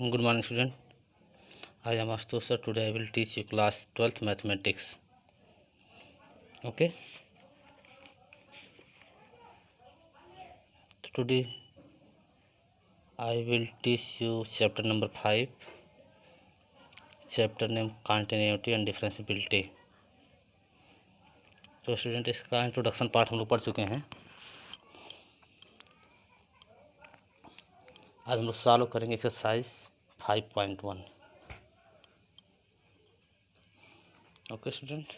Good morning, student. I am Ashutosh sir. Today I will teach you class 12th mathematics. Okay. Today I will teach you chapter number 5. Chapter name continuity and differentiability. तो student इसका introduction part हम लोग पढ़ चुके हैं. आज हम लोग सॉल्व करेंगे एक्सरसाइज 5.1. Okay student.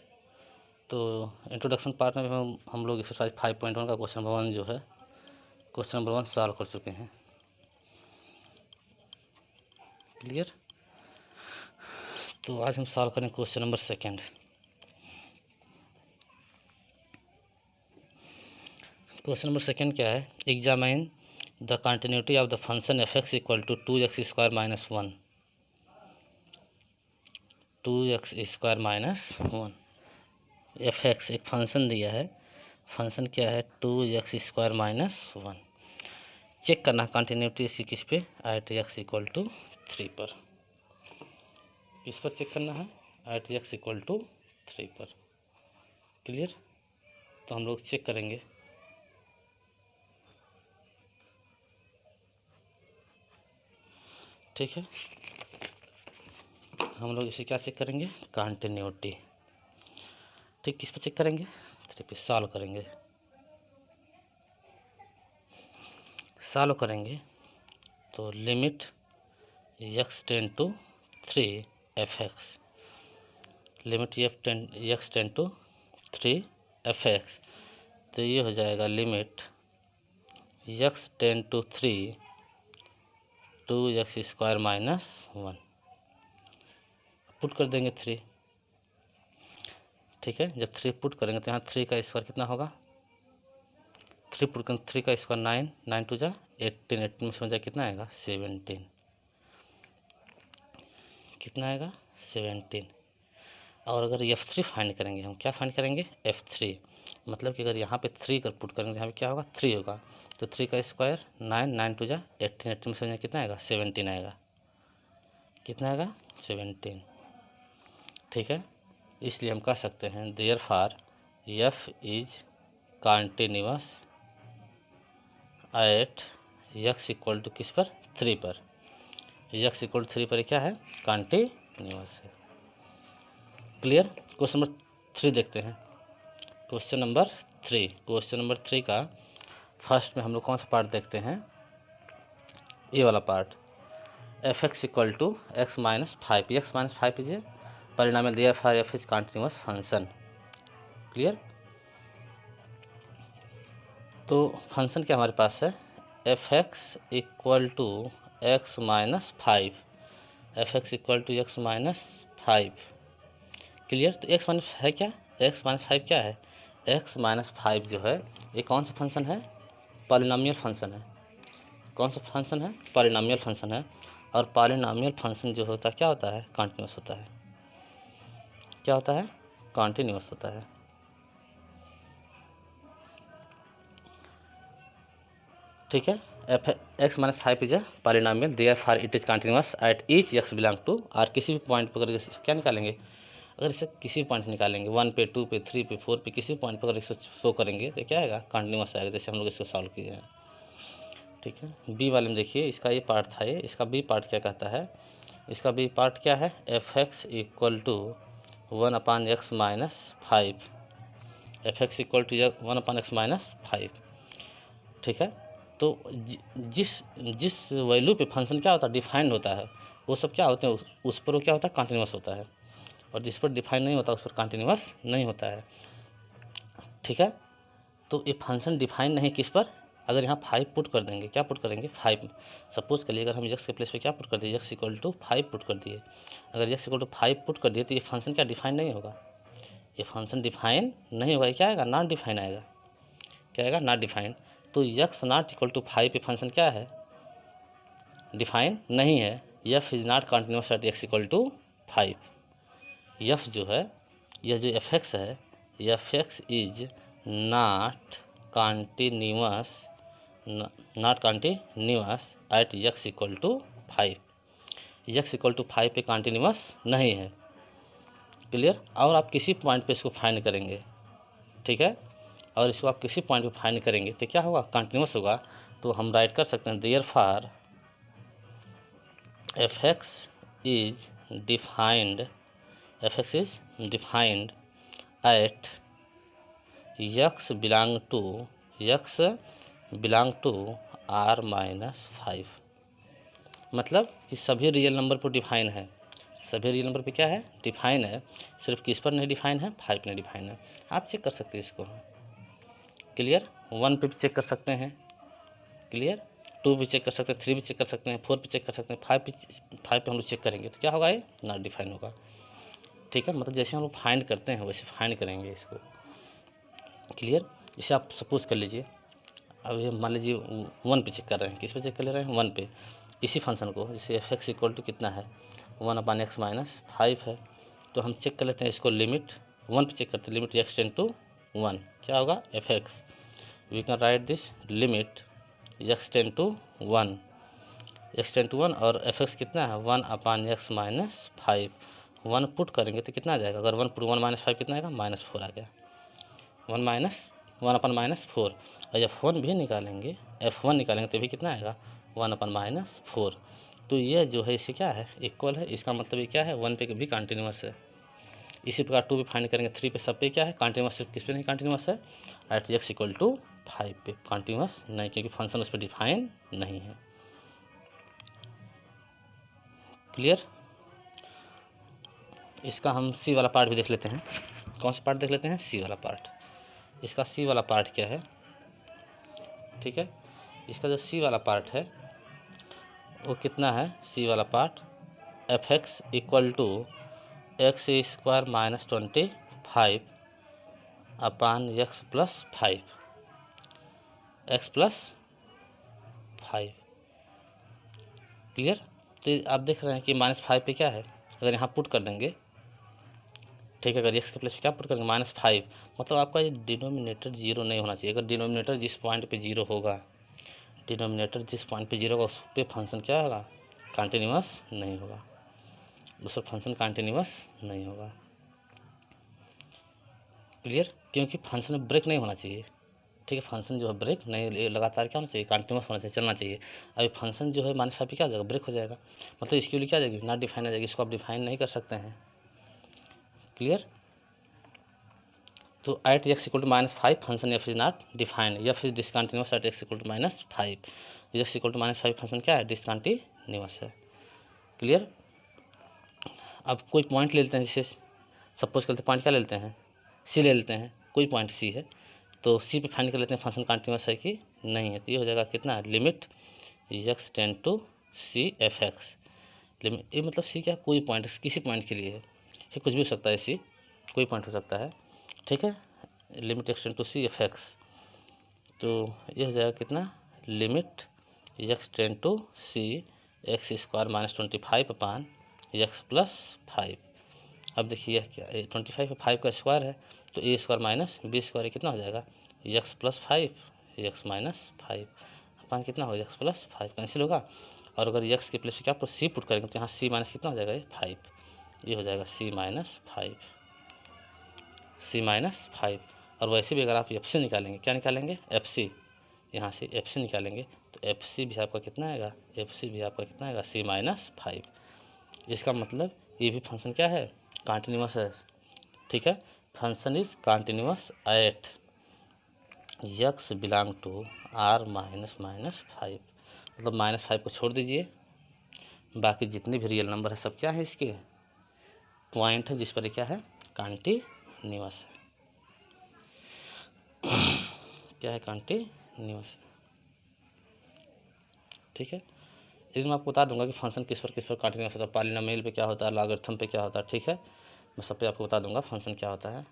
तो इंट्रोडक्शन पार्ट में हम लोग एक्सरसाइज 5.1 का क्वेश्चन नंबर 1 जो है क्वेश्चन नंबर 1 सॉल्व कर चुके हैं. क्लियर. तो आज हम सॉल्व करेंगे क्वेश्चन नंबर 2. क्वेश्चन नंबर 2 क्या है? Examine the continuity of the function F x equal to 2x² minus 1. 2x² minus 1. F x एक फंक्शन दिया है. फंक्शन क्या है? 2x² minus 1. चेक करना कंटिन्यूटी इसी किस पे? एट x इक्वल टू 3 पर. किस पर चेक करना है? एट x इक्वल टू 3 पर. क्लियर. तो हम लोग चेक करेंगे. ठीक है. हम लोग इसे क्या चेक करेंगे? कंटिन्यूटी. ठीक. किस पर चेक करेंगे? 3 पे. सॉल्व करेंगे. सॉल्व करेंगे तो limit x tend to 3 f x. Limit x tend to 3 f x. तो ये हो जाएगा limit x tend to 3 2x² minus 1. Put कर देंगे 3. ठीक है. जब 3 पुट करेंगे तो यहाँ 3 का स्क्वायर कितना होगा? 3 पुट करेंगे 3 का स्क्वायर 9. 9 टू जा 18. 18 में समझ जाए कितना आएगा? 17. कितना आएगा? 17. और अगर F3 फाइंड करेंगे हम, क्या फाइंड करेंगे? F3. मतलब कि अगर यहाँ पे 3 कर पुट करेंगे यहाँ पे क्या होगा? 3 होगा. तो 3 का स्क्वायर 9. 9 टू जा 18. 18 में समझ कितना आएगा? 17 आएगा. कितना आएगा? 17. ठीक है. इसलिए हम कह सकते हैं therefore F is continuous at x equal to किस पर? 3 पर. x इक्वल टू 3 पर क्या है? कंटिन्यूअस है. क्लियर. क्वेश्चन नंबर 3 देखते हैं. Question number 3. क्वेश्चन नंबर 3 का फर्स्ट में हम लोग कौन सा पार्ट देखते हैं? ये वाला part. F x equal to x minus 5. X minus 5 is परिणाम दिया for f is continuous function. Clear. तो फंक्शन क्या हमारे पास है? F x equal to x minus 5. F x equal to x minus 5. Clear. तो एक्स माइनस है क्या? एक्स माइनस 5 क्या है? एक्स माइनस 5 जो है ये कौन सा फंक्शन है? पॉलिनोमियल फंक्शन है. कौन सा फंक्शन है? पॉलिनोमियल फंक्शन है. और पॉलिनोमियल फंक्शन जो होता है क्या होता है? कंटिन्यूअस होता है. क्या होता है? कंटिन्यूअस होता है. ठीक है. F x minus 5 is a polynomial therefore it is continuous at each x belong to. और किसी भी पॉइंट पर अगर क्या निकालेंगे? अगर इसे किसी भी पॉइंट निकालेंगे 1 पे 2 पे 3 पे 4 पे किसी भी पॉइंट पर अगर इसे शो करेंगे तो क्या आएगा? कंटिन्यूअस आएगा. जैसे हम लोग इसको सॉल्व किए हैं. ठीक है. बी वाले में देखिए इसका ये पार्ट था. ये इसका बी पार्ट क्या कहता है? इसका बी पार्ट क्या है? F x equal to 1/x minus 5. F x equal to 1/x minus 5. ठीक है. तो जिस वैल्यू पे फंक्शन क्या होता है? डिफाइंड होता है. वो सब क्या होते हैं? उस पर वो क्या होता है? कंटिन्यूअस होता है. और जिस पर डिफाइन नहीं होता उस पर कंटिन्यूअस नहीं होता है. ठीक है. तो ये फंक्शन डिफाइन नहीं किस पर? अगर यहाँ 5 पुट कर देंगे. क्या पुट करेंगे? 5. सपोज करिए अगर हम x के प्लेस पे क्या पुट कर दिए? x इक्वल टू 5 पुट कर दिए. अगर x इक्वल टू 5 पुट कर दिए तो ये फंक्शन क्या डिफाइन नहीं होगा? ये फंक्शन डिफाइन नहीं होगा. क्या आएगा? नॉट डिफाइन आएगा. क्या आएगा? Not define. तो x नॉट इक्वल टू 5 पे फंक्शन क्या है? डिफाइन नहीं है. f is not continuous at x equal to 5. f जो है यह जो एफ एक्स है f x is not continuous at x equal to 5. x equal to 5 पे कॉन्टिन्यूस नहीं है। क्लियर। और आप किसी पॉइंट पे इसको फाइंड करेंगे, ठीक है, और इसको आप किसी पॉइंट पे फाइंड करेंगे तो क्या होगा, कॉन्टिन्यूस होगा। तो हम राइट कर सकते हैं therefore f(x) is defined at x belong to R-5। मतलब कि सभी रियल नंबर पर डिफाइन है, सभी रियल नंबर पे क्या है, डिफाइन है। सिर्फ किस पर नहीं डिफाइन है, 5 नहीं डिफाइन है। आप चेक कर सकते हैं इसको। क्लियर। 1 पे भी चेक कर सकते हैं, क्लियर। 2 भी चेक कर सकते हैं, 3 भी चेक कर सकते हैं, 4 भी चेक कर सकते हैं, 5 पे हम लोग चेक करेंगे तो क्या होगा, ये नॉट डिफाइन होगा। ठीक है, मतलब जैसे हम लोग फाइंड करते हैं वैसे फाइंड करेंगे इसको। क्लियर। इसे आप सपोज कर लीजिए, अब ये मान लीजिए 1 पे चेक कर रहे हैं, किस पे चेक कर ले रहे हैं, 1 पे। इसी फंक्शन को जैसे f(x) इक्वल टू कितना है, 1/x-5 है। तो हम चेक कर लेते हैं इसको, लिमिट 1 पे चेक करते हैं, लिमिट x टेंड टू 1 क्या होगा, f(x). We can write this limit x tend to 1 और f(x) कितना है, 1/x-5। 1 पुट करेंगे तो कितना आ जाएगा, अगर 1 पुट 1-5 कितना आएगा, -4 आ गया। 1/-4। और जब f1 भी निकालेंगे, f1 निकालेंगे तो भी कितना आएगा, 1/-4। तो ये जो है इसे क्या है, इक्वल है। इसका मतलब ये क्या है, 1 पे भी कॉन्टिन्यूस है। इसी प्रकार 2 पे फाइंड करेंगे, 3 पे, सब पे क्या है कॉन्टिन्यूस, सिर्फ किस पे नहीं कॉन्टिन्यूस है, एट x इक्वल टू 5 पे कॉन्टिन्यूस नहीं, क्योंकि फंक्शन उस पर डिफाइन नहीं है। क्लियर। इसका हम सी वाला पार्ट भी देख लेते हैं। कौन सा पार्ट देख लेते हैं, सी वाला पार्ट। इसका सी वाला पार्ट क्या है, ठीक है, इसका जो सी वाला पार्ट है वो कितना है, सी वाला part f(x) equal to x² - 25 upon x + 5, x + 5। Clear. तो आप देख रहे हैं कि -5 पे क्या है, अगर यहाँ पुट कर देंगे, ठीक है, अगर x के प्लेस पे क्या पुट करेंगे, -5, मतलब आपका ये डिनोमिनेटर 0 नहीं होना चाहिए। अगर डिनोमिनेटर जिस पॉइंट पे 0 होगा, उस पर फंक्शन क्या होगा, कॉन्टिन्यूस नहीं होगा, उस पर फंक्शन कॉन्टिन्यूस नहीं होगा। क्लियर। क्योंकि फंक्शन में ब्रेक नहीं होना चाहिए, ठीक है, फंक्शन जो है ब्रेक नहीं, लगातार क्या होना चाहिए, कॉन्टिन्यूस होना चाहिए, चलना चाहिए। अभी फंक्शन जो है -5 पे क्या हो जाएगा, ब्रेक हो जाएगा, मतलब इसके लिए क्या आ जाएगी, नॉट डिफाइन आ जाएगी, इसको आप डिफाइन नहीं कर सकते हैं। क्लियर। तो at x equal to -5 function f is not defined, f is discontinuous at x equal to -5। x equal to -5 function क्या है, डिसकंटिन्यूअस है। क्लियर। अब कोई पॉइंट ले लेते हैं, जैसे सपोज करते हैं पॉइंट क्या ले लेते हैं, सी ले लेते हैं, कोई पॉइंट सी है तो सी पे फाइंड कर लेते हैं फंक्शन कंटिन्यूअस है कि नहीं है। तो ये हो जाएगा कितना, limit x tend to c f(x). Limit, ये मतलब सी क्या, कोई पॉइंट, किसी पॉइंट के लिए है, ये कुछ भी हो सकता है, सी कोई पॉइंट हो सकता है, ठीक है। Limit x tend to c f(x), तो ये हो जाएगा कितना, limit x tend to c x² - 25 upon x + 5। अब देखिए क्या, 25 और 5 का स्क्वायर है तो a² माइनस b² कितना हो जाएगा, x + 5 x - 5 अपान कितना होगा, x + 5 कैंसिल होगा। और अगर x के प्लेस पे क्या c पुट करेंगे तो यहाँ c माइनस कितना हो जाएगा, ये 5, ये हो जाएगा c - 5। और वैसे भी अगर आप FC निकालेंगे, क्या निकालेंगे, FC, यहाँ से FC निकालेंगे तो FC भी आपका कितना आएगा, c - 5। इसका मतलब ये भी फंक्शन क्या है, कॉन्टिन्यूअस है, ठीक है। Function is continuous at x belong to R-5, मतलब -5 को छोड़ दीजिए, बाकी जितने भी रियल नंबर है सब क्या है, इसके पॉइंट है जिस पर क्या है, कॉन्टिन्यूअस है, क्या है, कॉन्टिन्यूअस, ठीक है। इसमें मैं आपको बता दूंगा कि फंक्शन किस पर कॉन्टिन्यूअस होता है, पॉलिनोमियल पे क्या होता है, लॉगरिथम पे क्या होता है, ठीक है, मैं सब पे आपको बता दूंगा फंक्शन क्या होता है,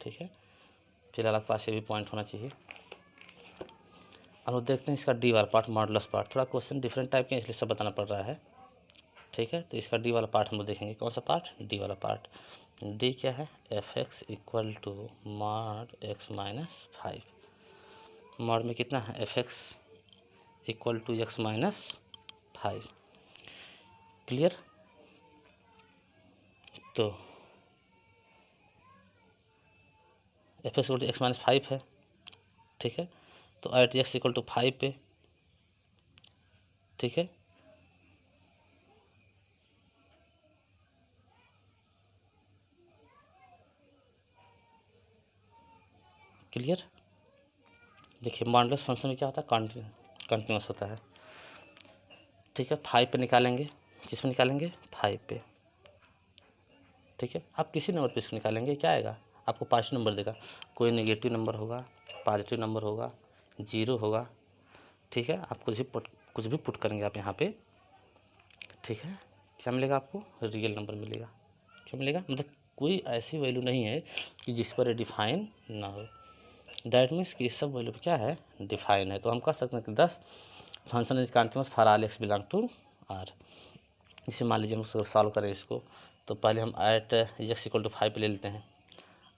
ठीक है। फिलहाल आपके पास ये भी पॉइंट होना चाहिए। अब लोग देखते हैं इसका डी वाला पार्ट, मॉडुलस पार्ट। थोड़ा क्वेश्चन डिफरेंट टाइप के इसलिए सब बताना पड़ रहा है, ठीक है। तो इसका डी वाला पार्ट हम लोग देखेंगे, कौन सा पार्ट, डी वाला पार्ट। डी क्या है, f(x) equal to mod x - 5। Mod में कितना है, f(x) equal to x - 5। Clear. तो F x equal to x minus 5 है, ठीक है। तो एट एक्स इक्वल टू 5 पे, ठीक है, क्लियर। देखिए मॉडुलस फंक्शन में क्या होता है, कंटिन्यूस होता है, ठीक है। 5 पे निकालेंगे, किस पे निकालेंगे, 5 पे, ठीक है। आप किसी नंबर पे इसको निकालेंगे, क्या आएगा, आपको 5 नंबर देगा, कोई नेगेटिव नंबर होगा, पॉजिटिव नंबर होगा, जीरो होगा, ठीक है। आप कुछ भी पुट करेंगे आप यहाँ पे, ठीक है। क्या मिलेगा आपको, रियल नंबर मिलेगा। क्या मिलेगा, मतलब कोई ऐसी वैल्यू नहीं है कि जिस पर डिफाइन ना हो। दैट मीन्स कि सब वैल्यू क्या है, डिफाइन है। तो हम कह सकते हैं कि 10 function is continuous for all x belong to R. इसे मान लीजिए हम सॉल्व करें इसको, तो पहले हम एट एक्स इक्वल टू 5 पे ले लेते हैं,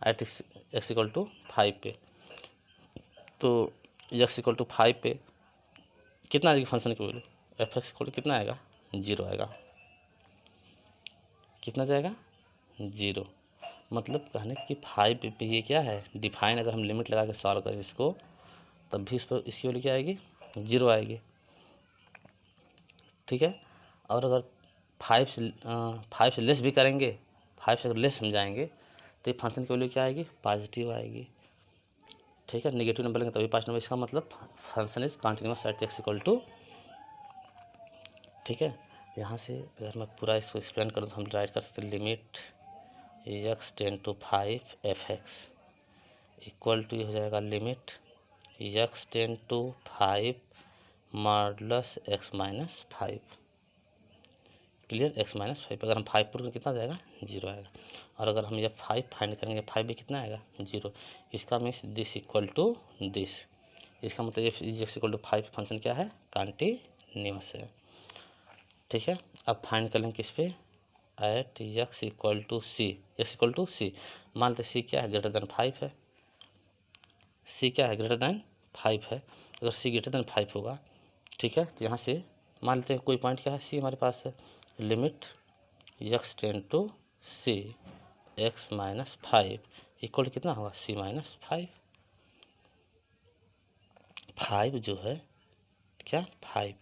एट एक्स इक्वल टू 5 पे। तो एक्स इक्वल टू 5 पे कितना आएगी फंक्शन की value, f x equal to कितना आएगा, 0 आएगा। कितना जाएगा, 0। मतलब कहने कि 5 पे ये क्या है, डिफाइन। अगर हम लिमिट लगा के सॉल्व करें इसको, तब भी इस पर इसकी वैल्यू क्या आएगी, 0 आएगी, ठीक है। और अगर 5 से लेस भी करेंगे, 5 से अगर लेस समझाएंगे, तो ये फंक्शन की वैल्यू क्या आएगी, पॉजिटिव आएगी, ठीक है। नेगेटिव नंबर लेंगे तभी 5 नंबर। इसका मतलब function is continuous at x equal to, ठीक है। यहाँ से अगर मैं पूरा इसको एक्सप्लेन करूँ तो हम राइट कर सकते हैं limit x ten to 5 f x equal to, ये हो जाएगा limit x ten to 5 modulus x minus 5, clear. X minus 5 अगर हम 5 पुट करें कितना जाएगा, 0 आएगा। और अगर हम ये 5 फाइंड करेंगे, 5 भी कितना आएगा, 0। इसका means this equal to this, इसका मतलब ये एक्स इक्वल टू 5 फंक्शन क्या है, कंटिन्यूअस है, ठीक है। अब फाइंड कर लेंगे किस पे, at x equal to C, X equal to C. मान लेते सी क्या है, ग्रेटर देन 5 है, सी क्या है, ग्रेटर देन 5 है। अगर सी ग्रेटर देन 5 होगा, ठीक है, तो यहाँ से मान लेते हैं कोई पॉइंट क्या है, सी हमारे पास है। Limit x ten to C x minus 5 equal कितना होगा, सी माइनस 5। 5 जो है क्या, 5,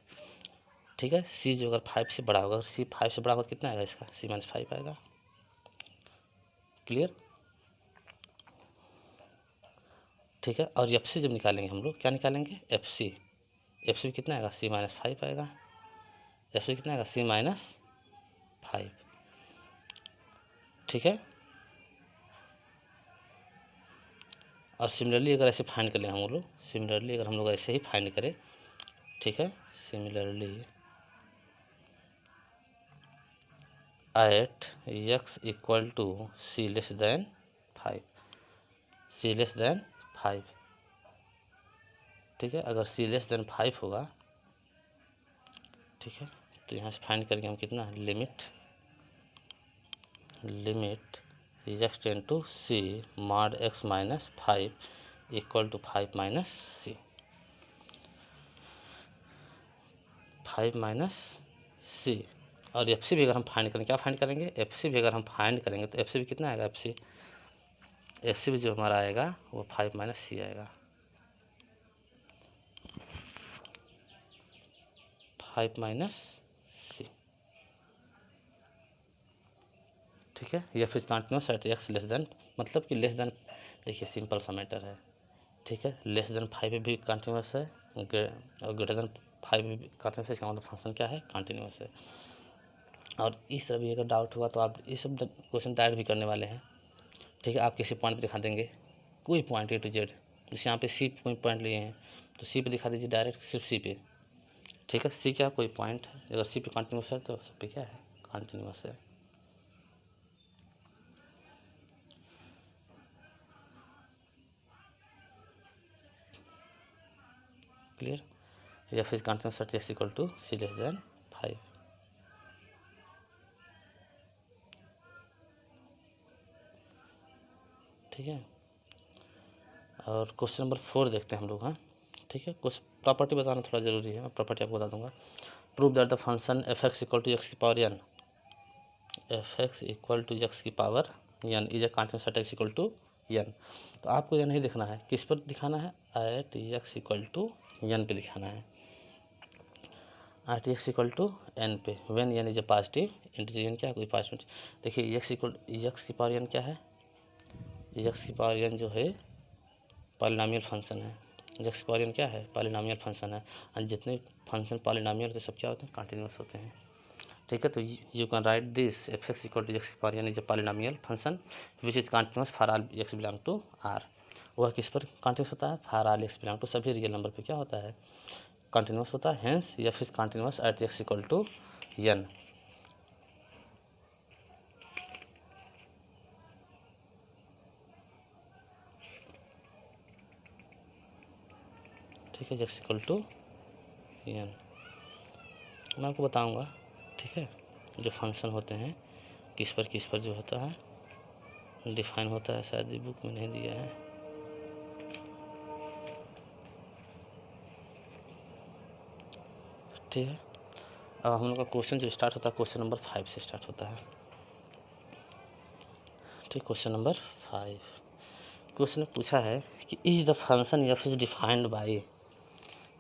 ठीक है। सी जो अगर 5 से बड़ा होगा, सी 5 से बड़ा होगा, कितना आएगा इसका, सी माइनस 5 आएगा, क्लियर, ठीक है। और एफ सी जब निकालेंगे हम लोग, क्या निकालेंगे, एफ सी कितना आएगा, सी माइनस 5 आएगा। एफ सी कितना आएगा, सी माइनस 5, ठीक है। और सिमिलरली अगर ऐसे फाइंड कर लें हम लोग, सिमिलरली अगर हम लोग ऐसे ही फाइंड करें, ठीक है, similarly at x equal to c less than 5, c less than 5, ठीक है। अगर सी लेस देन 5 होगा, ठीक है, तो यहाँ से फाइंड करेंगे हम कितना, limit x ten to C mod X minus 5 equal to 5 minus C, 5 minus C. और एफ सी भी अगर हम फाइंड करेंगे, क्या फाइंड करेंगे, एफ सी भी अगर हम फाइंड करेंगे, तो एफ सी भी कितना आएगा, एफ सी भी जो हमारा आएगा वो 5 माइनस सी आएगा, 5 माइनस सी, ठीक है। या फिर continuous at x less then, मतलब कि लेस देन, देखिए सिंपल सा मैटर है, ठीक है। लेस देन 5 भी कंटिन्यूअस है और ग्रेटर देन 5 भी कंटिन्यूअस है, इसका मतलब फंक्शन क्या है, कंटिन्यूअस है। और इस तरह भी अगर डाउट हुआ तो आप ये सब क्वेश्चन तैयार भी करने वाले हैं, ठीक है। आप किसी पॉइंट पे दिखा देंगे, कोई पॉइंट ए टू जेड, जैसे यहाँ पे सी कोई पॉइंट लिए हैं तो सी पे दिखा दीजिए डायरेक्ट, सिर्फ सी पे, ठीक है। सी क्या कोई पॉइंट है, अगर सी पे कंटिन्यूअस है तो सब पे क्या है, कंटिन्यूअस है, क्लियर। या फिर continuous at x equal to c less than 5, ठीक है। और क्वेश्चन नंबर 4 देखते हैं हम लोग, हाँ, ठीक है। कुछ प्रॉपर्टी बताना थोड़ा ज़रूरी है, मैं प्रॉपर्टी आपको बता दूंगा। Prove that the function F x equal to X की power N, F x equal to X की power N is a continuous at x equal to N. तो आपको यह नहीं दिखना है, किस पर दिखाना है, at x equal to N पे दिखाना है, at x equal to N पे, when N is a positive integer, N क्या है, कोई पॉजिटिव। देखिए एक्स इक्वल एक्स की पावर एन क्या है, एक्स की पावर एन जो है पॉलिनॉमियल फंक्शन है, एक्स की पावर एन क्या है, पॉलिनॉमियल फंक्शन है, और जितने फंक्शन पॉलिनॉमियल होते हैं सब क्या होते हैं, कंटीन्यूअस होते हैं। ठीक है, तो you can write this F x equal to X की power N is a polynomial function which is continuous for all x belong to R. वह किस पर कंटीन्यूअस होता है, for all x belong to सभी रियल नंबर पे क्या होता है, कंटीन्यूअस होता है, hence F is continuous at x equal to N. ठीक है, एक्स इक्वल टू एन मैं आपको बताऊंगा। ठीक है, जो फंक्शन होते हैं किस पर जो होता है डिफाइन होता है, शायद बुक में नहीं दिया है। ठीक है, अब हम लोग का क्वेश्चन जो स्टार्ट होता है क्वेश्चन नंबर 5 से स्टार्ट होता है। ठीक, क्वेश्चन नंबर 5, क्वेश्चन में पूछा है कि is the function F is defined by,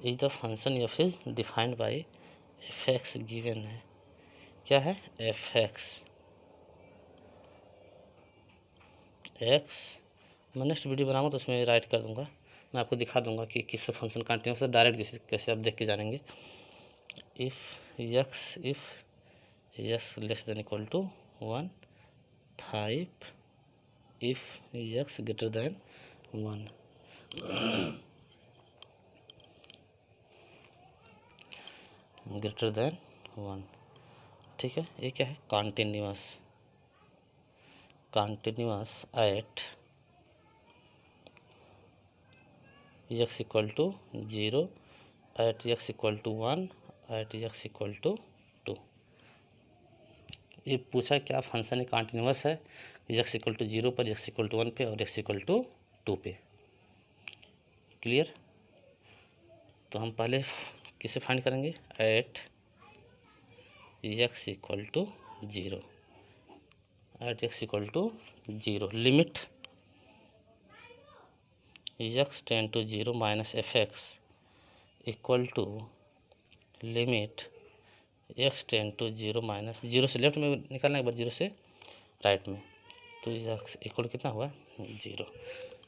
is the function F is defined by F x given है, क्या है, एफ एक्स एक्स। मैं नेक्स्ट वीडियो बनाऊंगा तो उसमें राइट कर दूंगा, मैं आपको दिखा दूंगा कि किस फंक्शन कंटिन्यूस है, डायरेक्ट जैसे कैसे आप देख के जानेंगे। If x less than equal to 1, 5 if x greater than 1, greater than 1। ठीक है, ये क्या है, continuous at x equal to 0, at x equal to 1, at x equal to 2। ये पूछा क्या फंक्शन कॉन्टिन्यूअस है, एक्स इक्वल टू 0 पर, एक्स इक्वल टू 1 पे और एक्स इक्वल टू 2 पे। क्लियर, तो हम पहले किसे फाइंड करेंगे, at x equal to 0, at x equal to 0 limit x ten to 0 minus f x equal to limit x ten to 0 minus 0 से लेफ्ट में निकालना है, एक बार 0 से राइट में, तो एक्स इक्वल कितना हुआ 0।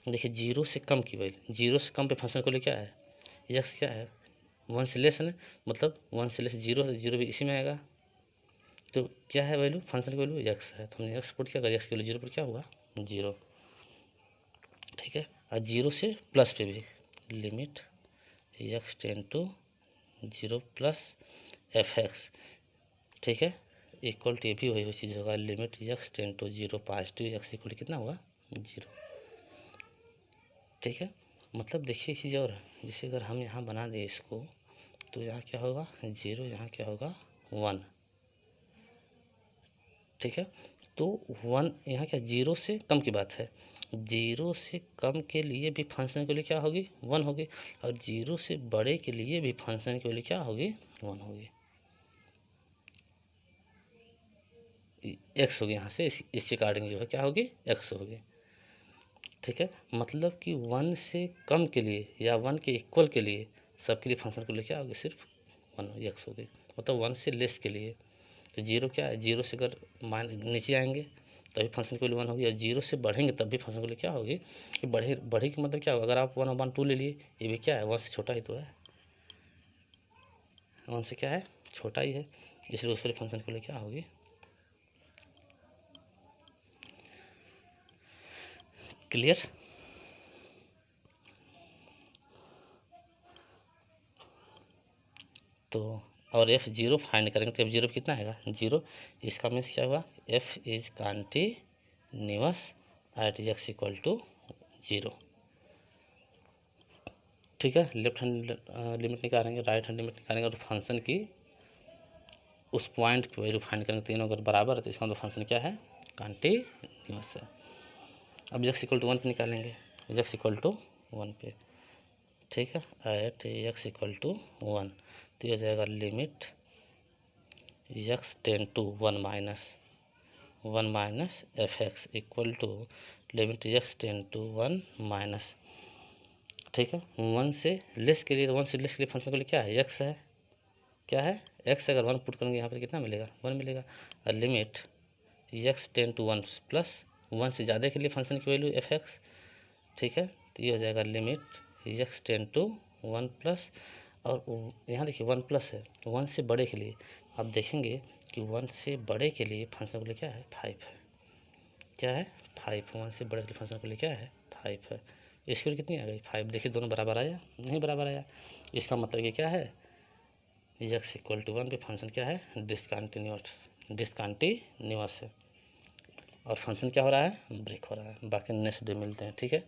देखिए 0 से कम की वैल्यू, 0 से कम पे फंक्शन को ले क्या है, एक्स क्या है 1 से लेस है ना, मतलब 1 से लेस 0 है, 0 भी इसी में आएगा, तो क्या है वैल्यू, फंक्शन की वैल्यू एक्स है, तो हमने एक्स पुट क्या करें, एक्स की वैल्यू 0 पर क्या हुआ 0। ठीक है, और 0 से प्लस पे भी limit x ten to 0 plus f x, ठीक है, इक्वल टू ये भी वही चीज़ होगा, limit x ten to 0 positive x equal कितना होगा 0। ठीक है, मतलब देखिए चीज़ और जैसे अगर हम यहाँ बना दें इसको, तो यहाँ क्या होगा 0, यहाँ क्या होगा 1। ठीक है, तो 1 यहाँ क्या 0 से कम की बात है, 0 से कम के लिए भी फंक्शन के लिए क्या होगी 1 होगी, और 0 से बड़े के लिए भी फंक्शन के लिए क्या होगी 1 होगी, एक्स होगी, यहाँ से इसके अकॉर्डिंग जो है क्या होगी एक्स होगी। ठीक है, मतलब कि 1 से कम के लिए या 1 के इक्वल के लिए सबके लिए फंक्शन के लिए क्या होगी सिर्फ 1 होगी, एक्स होगी। मतलब 1 से लेस के लिए तो 0 क्या है, 0 से अगर नीचे आएंगे तभी फंक्शन की वैल्यू 1 होगी, और 0 से बढ़ेंगे तब भी फंक्शन की वैल्यू क्या होगी, कि बढ़ेगी मतलब क्या होगा, अगर आप 1/2 ले लिए, ये भी क्या है 1 से छोटा ही तो है, 1 से क्या है छोटा ही है, इसलिए उस पर फंक्शन की वैल्यू क्या होगी। क्लियर, तो और f0 फाइंड करेंगे तो f0 कितना आएगा 0, इसका मीन्स क्या हुआ f is continuous at x equal to 0। ठीक है, लेफ्ट हैंड लिमिट निकालेंगे, राइट हैंड लिमिट निकालेंगे, और फंक्शन की उस पॉइंट पे वैल्यू फाइंड करेंगे, तीनों अगर बराबर है तो इसका मतलब फंक्शन क्या है कॉन्टिन्यूअस है। अब एक्स इक्वल टू 1 पे निकालेंगे, एक्स इक्वल टू 1 पे, ठीक है, एट एक्स इक्वल टू 1, तो यह हो जाएगा limit x ten to one minus f x equal to limit x ten to one minus, ठीक है, वन से लेस के लिए, तो वन से लेस के लिए फंक्शन के लिए क्या है, एक्स है, क्या है, एक्स। अगर वन पुट करेंगे यहाँ पर कितना मिलेगा, वन मिलेगा। और limit x ten to one plus, one से ज़्यादा के लिए फंक्शन की वैल्यू एफ एक्स, ठीक है। तो ये हो जाएगा limit x ten to one plus, और यहाँ देखिए वन प्लस है, वन से बड़े के लिए आप देखेंगे कि वन से बड़े के लिए फंक्शन के लिए क्या है, फाइव है, क्या है, फाइव। वन से बड़े के लिए फंक्शन के लिए क्या है, फाइव है। इसके लिए कितनी आ गई, फाइव। देखिए दोनों बराबर आया, नहीं बराबर आया। इसका मतलब ये क्या है, एक्स इक्वल टू वन पे फंक्शन क्या है, डिसकंटिन्यूअस है, और फंक्शन क्या हो रहा है, ब्रेक हो रहा है। बाकी नेक्स्ट डे मिलते हैं, ठीक है।